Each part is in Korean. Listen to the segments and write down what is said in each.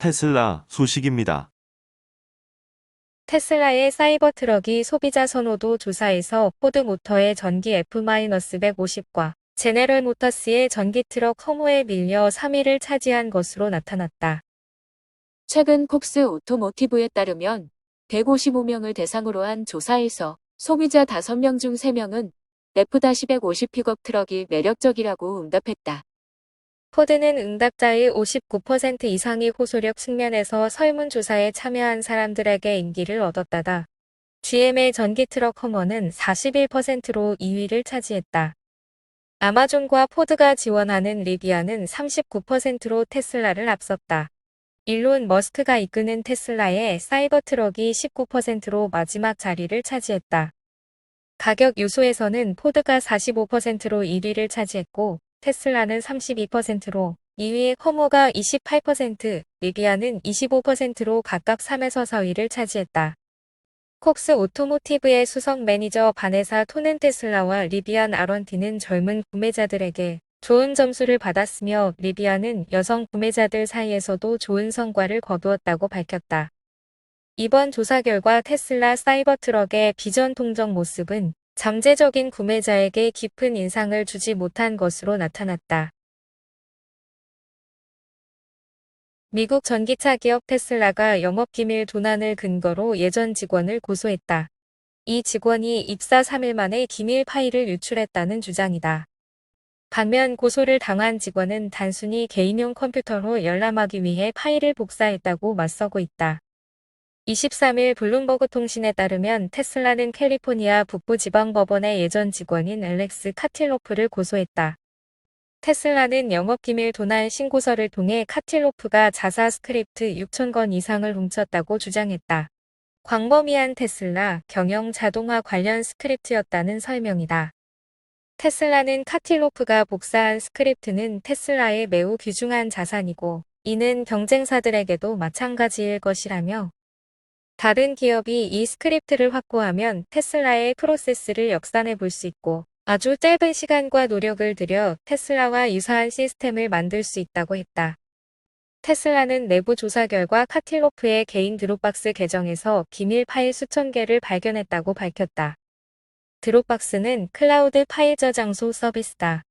테슬라 소식입니다. 테슬라의 사이버 트럭이 소비자 선호도 조사에서 포드모터의 전기 F-150과 제네럴 모터스의 전기 트럭 허무에 밀려 3위를 차지한 것으로 나타났다. 최근 콕스 오토모티브에 따르면 155명을 대상으로 한 조사에서 소비자 5명 중 3명은 F-150 픽업 트럭이 매력적이라고 응답했다. 포드는 응답자의 59% 이상이 호소력 측면에서 설문조사에 참여한 사람들에게 인기를 얻었다다. GM의 전기 트럭 허머는 41%로 2위를 차지했다. 아마존과 포드가 지원하는 리비아는 39%로 테슬라를 앞섰다. 일론 머스크가 이끄는 테슬라의 사이버 트럭이 19%로 마지막 자리를 차지했다. 가격 요소에서는 포드가 45%로 1위를 차지했고 테슬라는 32%로 2위, 허머가 28%, 리비아는 25%로 각각 3에서 4위를 차지했다. 콕스 오토모티브의 수석 매니저 바네사 톤은 테슬라와 리비안 아런티는 젊은 구매자들에게 좋은 점수를 받았으며 리비아는 여성 구매자들 사이에서도 좋은 성과를 거두었다고 밝혔다. 이번 조사 결과 테슬라 사이버 트럭의 비전 통정 모습은 잠재적인 구매자에게 깊은 인상을 주지 못한 것으로 나타났다. 미국 전기차 기업 테슬라가 영업기밀 도난을 근거로 예전 직원을 고소했다. 이 직원이 입사 3일 만에 기밀 파일을 유출했다는 주장이다. 반면 고소를 당한 직원은 단순히 개인용 컴퓨터로 열람하기 위해 파일을 복사했다고 맞서고 있다. 23일 블룸버그 통신에 따르면 테슬라는 캘리포니아 북부지방법원의 예전 직원인 엘렉스 카틸로프를 고소했다. 테슬라는 영업기밀 도난 신고서를 통해 카틸로프가 자사 스크립트 6,000건 이상을 훔쳤다고 주장했다. 광범위한 테슬라 경영 자동화 관련 스크립트였다는 설명이다. 테슬라는 카틸로프가 복사한 스크립트는 테슬라의 매우 귀중한 자산이고 이는 경쟁사들에게도 마찬가지일 것이라며 다른 기업이 이 스크립트를 확보하면 테슬라의 프로세스를 역산해 볼 수 있고 아주 짧은 시간과 노력을 들여 테슬라와 유사한 시스템을 만들 수 있다고 했다. 테슬라는 내부 조사 결과 카틸로프의 개인 드롭박스 계정에서 기밀 파일 수천 개를 발견했다고 밝혔다. 드롭박스는 클라우드 파일 저장소 서비스다.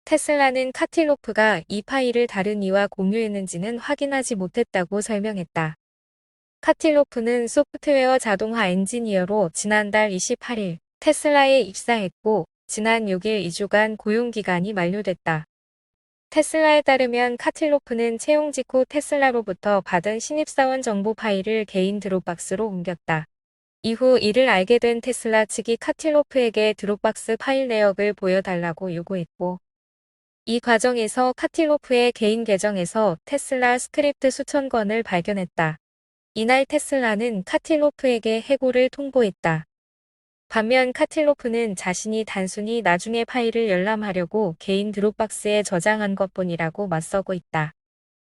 테슬라는 카틸로프가 이 파일을 다른 이와 공유했는지는 확인하지 못했다고 설명했다. 카틸로프는 소프트웨어 자동화 엔지니어로 지난달 28일 테슬라에 입사했고 지난 6일 2주간 고용기간이 만료됐다. 테슬라에 따르면 카틸로프는 채용 직후 테슬라로부터 받은 신입사원 정보 파일을 개인 드롭박스로 옮겼다. 이후 이를 알게 된 테슬라 측이 카틸로프에게 드롭박스 파일 내역을 보여달라고 요구했고 이 과정에서 카틸로프의 개인 계정에서 테슬라 스크립트 수천 건을 발견했다. 이날 테슬라는 카틸로프에게 해고를 통보했다. 반면 카틸로프는 자신이 단순히 나중에 파일을 열람하려고 개인 드롭박스에 저장한 것뿐이라고 맞서고 있다.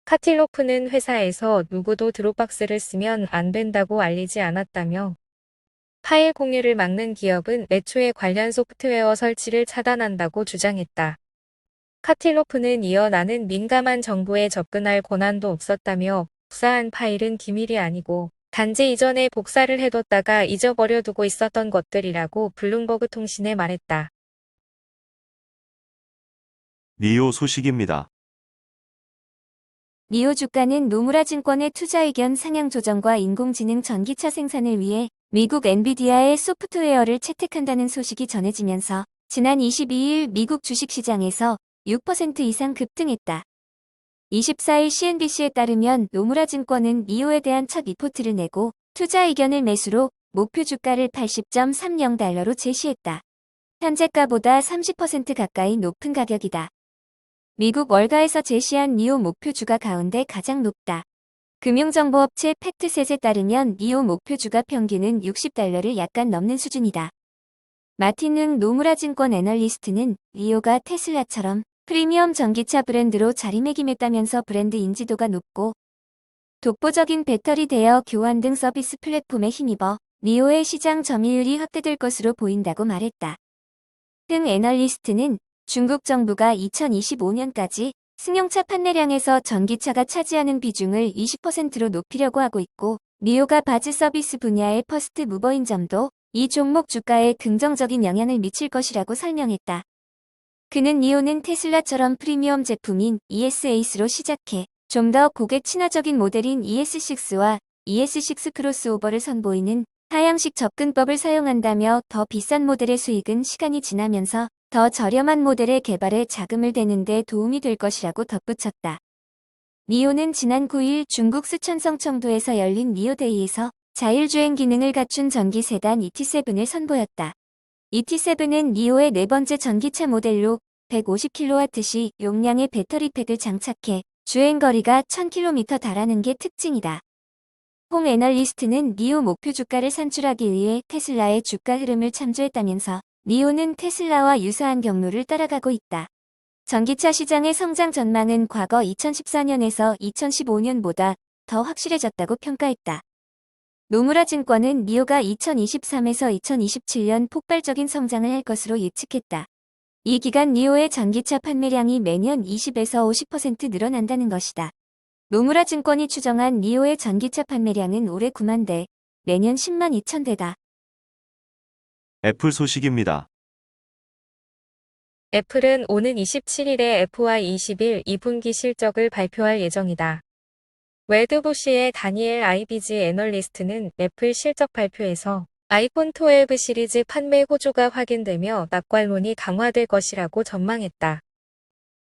카틸로프는 회사에서 누구도 드롭박스를 쓰면 안 된다고 알리지 않았다며 파일 공유를 막는 기업은 애초에 관련 소프트웨어 설치를 차단한다고 주장했다. 카틸로프는 이어 나는 민감한 정보에 접근할 권한도 없었다며 복사한 파일은 기밀이 아니고 단지 이전에 복사를 해뒀다가 잊어버려 두고 있었던 것들이라고 블룸버그 통신에 말했다. 니오 소식입니다. 니오 주가는 노무라 증권의 투자 의견 상향 조정과 인공지능 전기차 생산을 위해 미국 엔비디아의 소프트웨어를 채택한다는 소식이 전해지면서 지난 22일 미국 주식시장에서 6% 이상 급등했다. 24일 CNBC에 따르면 노무라 증권은 니오에 대한 첫 리포트를 내고 투자 의견을 매수로 목표 주가를 80.30달러로 제시했다. 현재가보다 30% 가까이 높은 가격이다. 미국 월가에서 제시한 니오 목표 주가 가운데 가장 높다. 금융정보업체 팩트셋에 따르면 니오 목표 주가 평균은 60달러를 약간 넘는 수준이다. 마틴 노무라 증권 애널리스트는 니오가 테슬라처럼 프리미엄 전기차 브랜드로 자리매김했다면서 브랜드 인지도가 높고 독보적인 배터리 대여 교환 등 서비스 플랫폼에 힘입어 니오의 시장 점유율이 확대될 것으로 보인다고 말했다. 등 애널리스트는 중국 정부가 2025년까지 승용차 판매량에서 전기차가 차지하는 비중을 20%로 높이려고 하고 있고, 니오가 바즈 서비스 분야의 퍼스트 무버인 점도 이 종목 주가에 긍정적인 영향을 미칠 것이라고 설명했다. 그는 니오는 테슬라처럼 프리미엄 제품인 ES8로 시작해 좀 더 고객 친화적인 모델인 ES6와 ES6 크로스오버를 선보이는 하향식 접근법을 사용한다며 더 비싼 모델의 수익은 시간이 지나면서 더 저렴한 모델의 개발에 자금을 대는 데 도움이 될 것이라고 덧붙였다. 니오는 지난 9일 중국 쓰촨성 청도에서 열린 니오데이에서 자율주행 기능을 갖춘 전기 세단 ET7을 선보였다. ET7은 니오의 네 번째 전기차 모델로 150kWh 용량의 배터리팩을 장착해 주행거리가 1000km 달하는 게 특징이다. 홍 애널리스트는 니오 목표 주가를 산출하기 위해 테슬라의 주가 흐름을 참조했다면서 니오는 테슬라와 유사한 경로를 따라가고 있다. 전기차 시장의 성장 전망은 과거 2014년에서 2015년보다 더 확실해졌다고 평가했다. 노무라 증권은 니오가 2023에서 2027년 폭발적인 성장을 할 것으로 예측했다. 이 기간 니오의 전기차 판매량이 매년 20에서 50% 늘어난다는 것이다. 노무라 증권이 추정한 니오의 전기차 판매량은 올해 9만 대, 내년 10만 2천 대다. 애플 소식입니다. 애플은 오는 27일에 FY21 2분기 실적을 발표할 예정이다. 웨드부시의 다니엘 아이비지 애널리스트는 애플 실적 발표에서 아이폰 12 시리즈 판매 호조가 확인되며 낙관론이 강화될 것이라고 전망했다.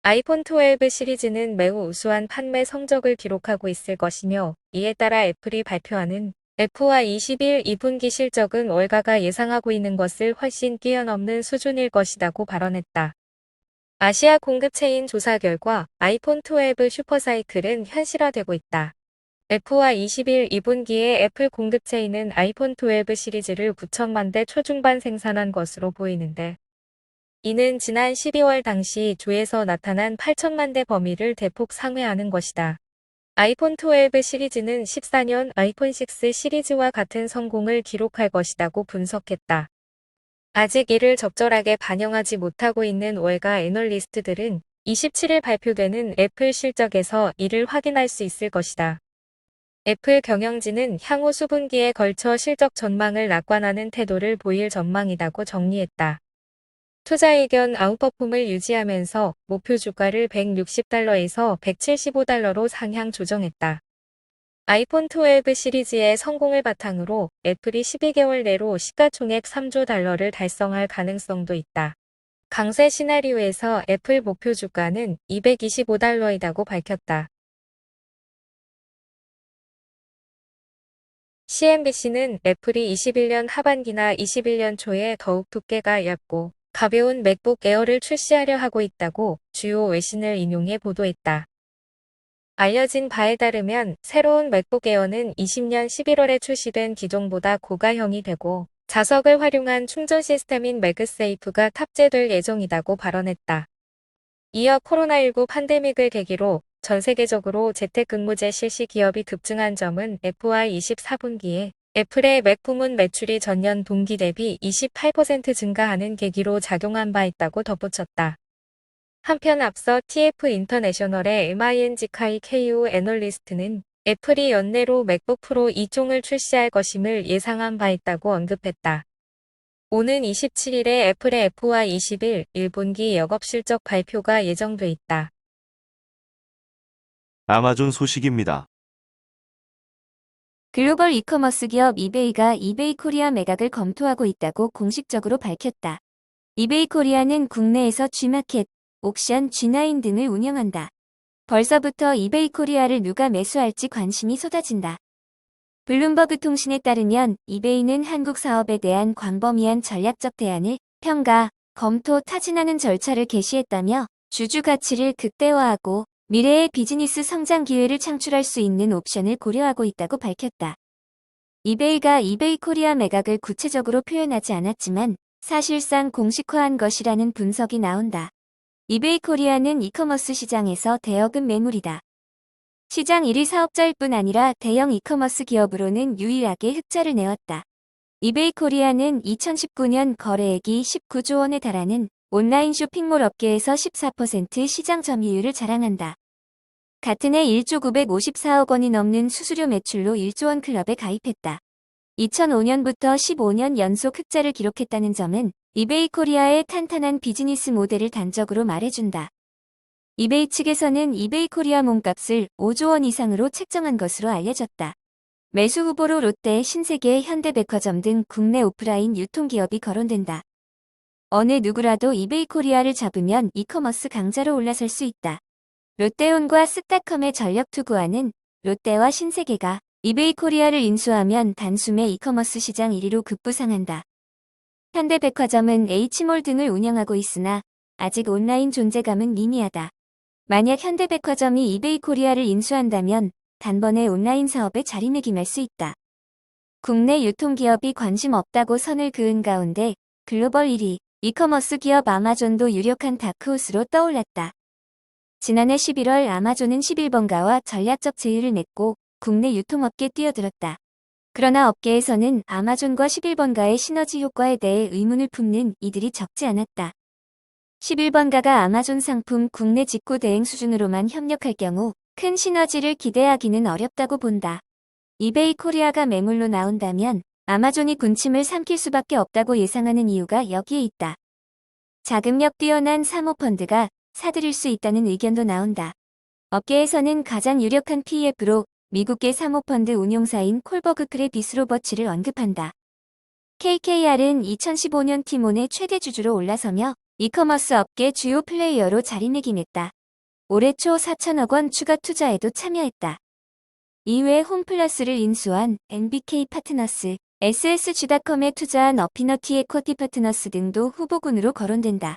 아이폰 12 시리즈는 매우 우수한 판매 성적을 기록하고 있을 것이며 이에 따라 애플이 발표하는 FY21 2분기 실적은 월가가 예상하고 있는 것을 훨씬 뛰어넘는 수준일 것이라고 발언했다. 아시아 공급체인 조사 결과 아이폰 12 슈퍼사이클은 현실화되고 있다. FY21 2분기에 애플 공급체인은 아이폰 12 시리즈를 9천만 대 초중반 생산한 것으로 보이는데 이는 지난 12월 당시 조에서 나타난 8천만 대 범위를 대폭 상회하는 것이다. 아이폰 12 시리즈는 14년 아이폰 6 시리즈와 같은 성공을 기록할 것이라고 분석했다. 아직 이를 적절하게 반영하지 못하고 있는 월가 애널리스트들은 27일 발표되는 애플 실적에서 이를 확인할 수 있을 것이다. 애플 경영진은 향후 수분기에 걸쳐 실적 전망을 낙관하는 태도를 보일 전망이라고 정리했다. 투자 의견 아웃퍼폼을 유지하면서 목표 주가를 $160에서 $175로 상향 조정했다. 아이폰 12 시리즈의 성공을 바탕으로 애플이 12개월 내로 시가총액 $3조 달성할 가능성도 있다. 강세 시나리오에서 애플 목표 주가는 $225이라고 밝혔다. CNBC는 애플이 21년 하반기나 21년 초에 더욱 두께가 얇고 가벼운 맥북 에어를 출시하려 하고 있다고 주요 외신을 인용해 보도했다. 알려진 바에 따르면 새로운 맥북 에어는 20년 11월에 출시된 기종보다 고가형이 되고 자석을 활용한 충전 시스템인 맥세이프가 탑재될 예정이라고 발언했다. 이어 코로나19 팬데믹을 계기로 전 세계적으로 재택근무제 실시 기업이 급증한 점은 FY24분기에 애플의 맥 부문 매출이 전년 동기 대비 28% 증가하는 계기로 작용한 바 있다고 덧붙였다. 한편 앞서 TF 인터내셔널의 MING카이 KO 애널리스트는 애플이 연내로 맥북 프로 2종을 출시할 것임을 예상한 바 있다고 언급했다. 오는 27일에 애플의 FY21 1분기 영업실적 발표가 예정돼 있다. 아마존 소식입니다. 글로벌 이커머스 기업 이베이가 이베이 코리아 매각을 검토하고 있다고 공식적으로 밝혔다. 이베이 코리아는 국내에서 G마켓, 옥션, G9 등을 운영한다. 벌써부터 이베이 코리아를 누가 매수할지 관심이 쏟아진다. 블룸버그 통신에 따르면 이베이는 한국 사업에 대한 광범위한 전략적 대안을 평가, 검토, 타진하는 절차를 개시했다며 주주 가치를 극대화하고 미래의 비즈니스 성장 기회를 창출할 수 있는 옵션을 고려하고 있다고 밝혔다. 이베이가 이베이 코리아 매각을 구체적으로 표현하지 않았지만 사실상 공식화한 것이라는 분석이 나온다. 이베이 코리아는 이커머스 시장에서 대여금 매물이다. 시장 1위 사업자일 뿐 아니라 대형 이커머스 기업으로는 유일하게 흑자를 내왔다. 이베이 코리아는 2019년 거래액이 19조 원에 달하는 온라인 쇼핑몰 업계에서 14% 시장 점유율을 자랑한다. 같은 해 1조 954억 원이 넘는 수수료 매출로 1조 원 클럽에 가입했다. 2005년부터 15년 연속 흑자를 기록했다는 점은 이베이 코리아의 탄탄한 비즈니스 모델을 단적으로 말해준다. 이베이 측에서는 이베이 코리아 몸값을 5조 원 이상으로 책정한 것으로 알려졌다. 매수 후보로 롯데, 신세계, 현대백화점 등 국내 오프라인 유통기업이 거론된다. 어느 누구라도 이베이 코리아를 잡으면 이커머스 강자로 올라설 수 있다. 롯데온과 스타컴의 전력 투구하는 롯데와 신세계가 이베이 코리아를 인수하면 단숨에 이커머스 시장 1위로 급부상한다. 현대백화점은 H몰 등을 운영하고 있으나 아직 온라인 존재감은 미미하다. 만약 현대백화점이 이베이 코리아를 인수한다면 단번에 온라인 사업에 자리매김할 수 있다. 국내 유통기업이 관심 없다고 선을 그은 가운데 글로벌 1위 이커머스 기업 아마존도 유력한 다크호스로 떠올랐다. 지난해 11월 아마존은 11번가와 전략적 제휴를 맺고 국내 유통업계에 뛰어들었다. 그러나 업계에서는 아마존과 11번가의 시너지 효과에 대해 의문을 품는 이들이 적지 않았다. 11번가가 아마존 상품 국내 직구 대행 수준으로만 협력할 경우 큰 시너지를 기대하기는 어렵다고 본다. 이베이 코리아가 매물로 나온다면 아마존이 군침을 삼킬 수밖에 없다고 예상하는 이유가 여기에 있다. 자금력 뛰어난 사모펀드가 사들일 수 있다는 의견도 나온다. 업계에서는 가장 유력한 PEF로 미국계 사모펀드 운용사인 콜버그 크레 비스로버치를 언급한다. KKR은 2015년 티몬의 최대 주주로 올라서며 이커머스 업계 주요 플레이어로 자리매김했다. 올해 초 4천억 원 추가 투자에도 참여했다. 이외 홈플러스를 인수한 NBK 파트너스, SSG닷컴에 투자한 어피너티 에쿼티 파트너스 등도 후보군으로 거론된다.